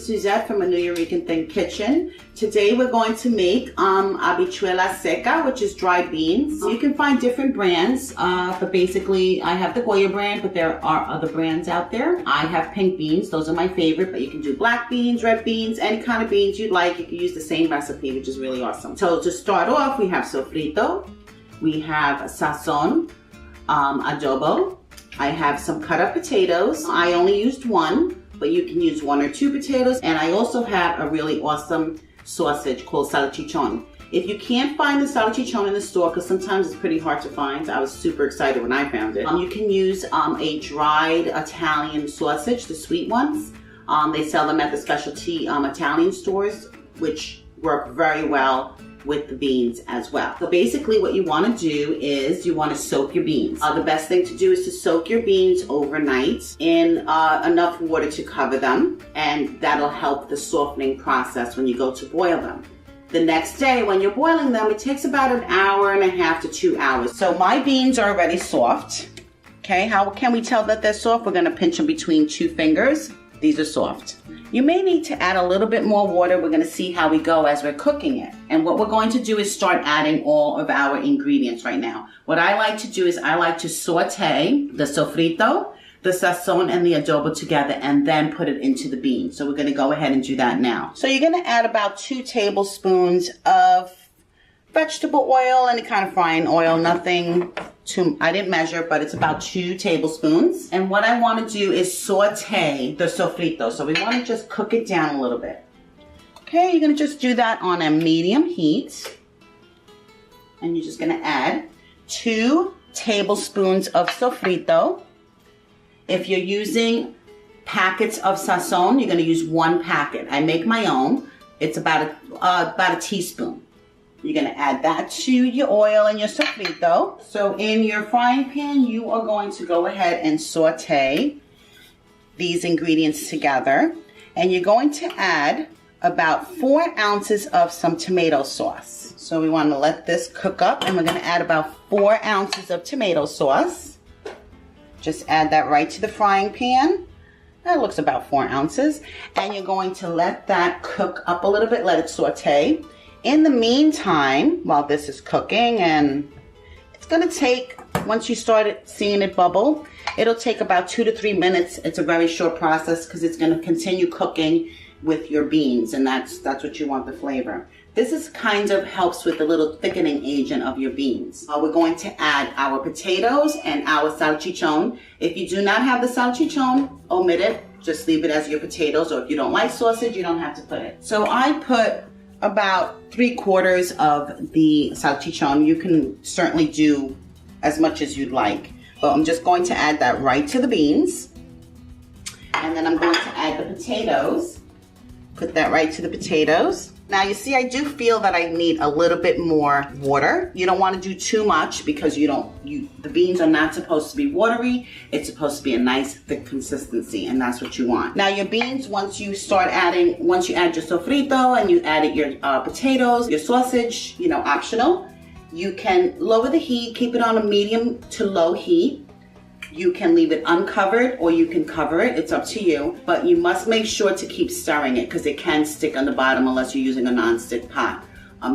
Suzette from Anewyoricanthing Kitchen. Today we're going to make Habichuelas Secas, which is dried beans. You can find different brands, but basically I have the Goya brand, but there are other brands out there. I have pink beans, those are my favorite, but you can do black beans, red beans, any kind of beans you'd like. You can use the same recipe, which is really awesome. So to start off, we have sofrito, we have sazon, adobo. I have some cut up potatoes. I only used one, but you can use 1 or 2 potatoes. And I also have a really awesome sausage called salchichon. If you can't find the salchichon in the store, because sometimes it's pretty hard to find, I was super excited when I found it. You can use a dried Italian sausage, the sweet ones. They sell them at the specialty Italian stores, which work very well with the beans as well. So basically what you want to do is you want to soak your beans. The best thing to do is to soak your beans overnight in enough water to cover them, and that'll help the softening process when you go to boil them. The next day when you're boiling them, it takes about 1.5 hours to 2 hours. So my beans are already soft. Okay, how can we tell that they're soft? We're going to pinch them between 2 fingers. These are soft. You may need to add a little bit more water. We're going to see how we go as we're cooking it. And what we're going to do is start adding all of our ingredients right now. What I like to do is I like to saute the sofrito, the sazon, and the adobo together and then put it into the beans. So we're going to go ahead and do that now. So you're going to add about 2 tablespoons of vegetable oil, any kind of frying oil, nothing too, I didn't measure, but it's about 2 tablespoons. And what I want to do is saute the sofrito. So we want to just cook it down a little bit. Okay, you're going to just do that on a medium heat. And you're just going to add 2 tablespoons of sofrito. If you're using packets of sazon, you're going to use 1 packet. I make my own. It's about a teaspoon. You're going to add that to your oil and your sofrito. So in your frying pan, you are going to go ahead and saute these ingredients together. And you're going to add about 4 ounces of some tomato sauce. So we want to let this cook up, and we're going to add about 4 ounces of tomato sauce. Just add that right to the frying pan. That looks about 4 ounces. And you're going to let that cook up a little bit, let it saute. In the meantime, while this is cooking, and it's going to take, once you start seeing it bubble, it'll take about 2 to 3 minutes. It's a very short process because it's going to continue cooking with your beans, and that's what you want, the flavor. This is kind of helps with the little thickening agent of your beans. We're going to add our potatoes and our salchichon. If you do not have the salchichon, omit it. Just leave it as your potatoes, or if you don't like sausage, you don't have to put it. So I put about 3/4 of the salchichon. You can certainly do as much as you'd like, but I'm just going to add that right to the beans. And then I'm going to add the potatoes. Put that right to the potatoes. Now you see, I do feel that I need a little bit more water. You don't want to do too much because the beans are not supposed to be watery. It's supposed to be a nice thick consistency, and that's what you want. Now your beans, once you add your sofrito and you added your potatoes, your sausage, optional. You can lower the heat, keep it on a medium to low heat. You can leave it uncovered or you can cover it. It's up to you. But you must make sure to keep stirring it because it can stick on the bottom unless you're using a non-stick pot.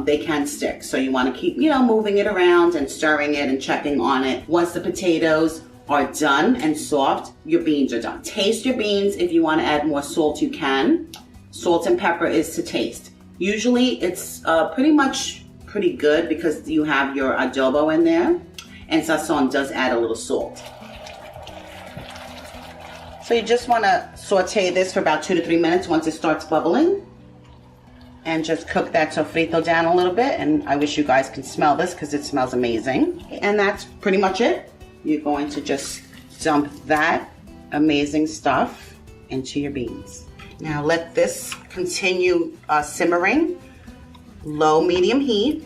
They can stick. So you want to keep, moving it around and stirring it and checking on it. Once the potatoes are done and soft, your beans are done. Taste your beans. If you want to add more salt, you can. Salt and pepper is to taste. Usually it's pretty good because you have your adobo in there. And sazon does add a little salt. So you just want to saute this for about 2 to 3 minutes once it starts bubbling. And just cook that sofrito down a little bit. And I wish you guys can smell this because it smells amazing. And that's pretty much it. You're going to just dump that amazing stuff into your beans. Now let this continue simmering, low medium heat,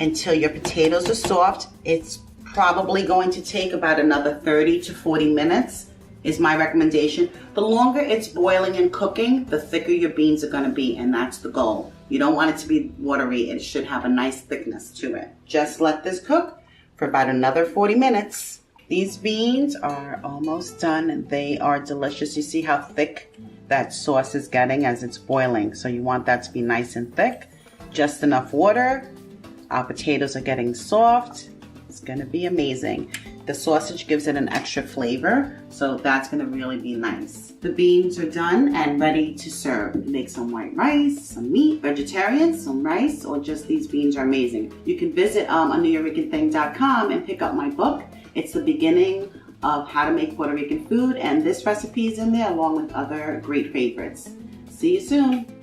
until your potatoes are soft. It's probably going to take about another 30 to 40 minutes. Is my recommendation. The longer it's boiling and cooking, the thicker your beans are going to be, and that's the goal. You don't want it to be watery. It should have a nice thickness to it. Just let this cook for about another 40 minutes. These beans are almost done and they are delicious. You see how thick that sauce is getting as it's boiling. So you want that to be nice and thick. Just enough water. Our potatoes are getting soft. It's gonna be amazing. The sausage gives it an extra flavor, so that's gonna really be nice. The beans are done and ready to serve. Make some white rice, some meat, vegetarian, some rice, or just these beans are amazing. You can visit Anewyoricanthing.com and pick up my book. It's the beginning of how to make Puerto Rican food, and this recipe is in there along with other great favorites. See you soon.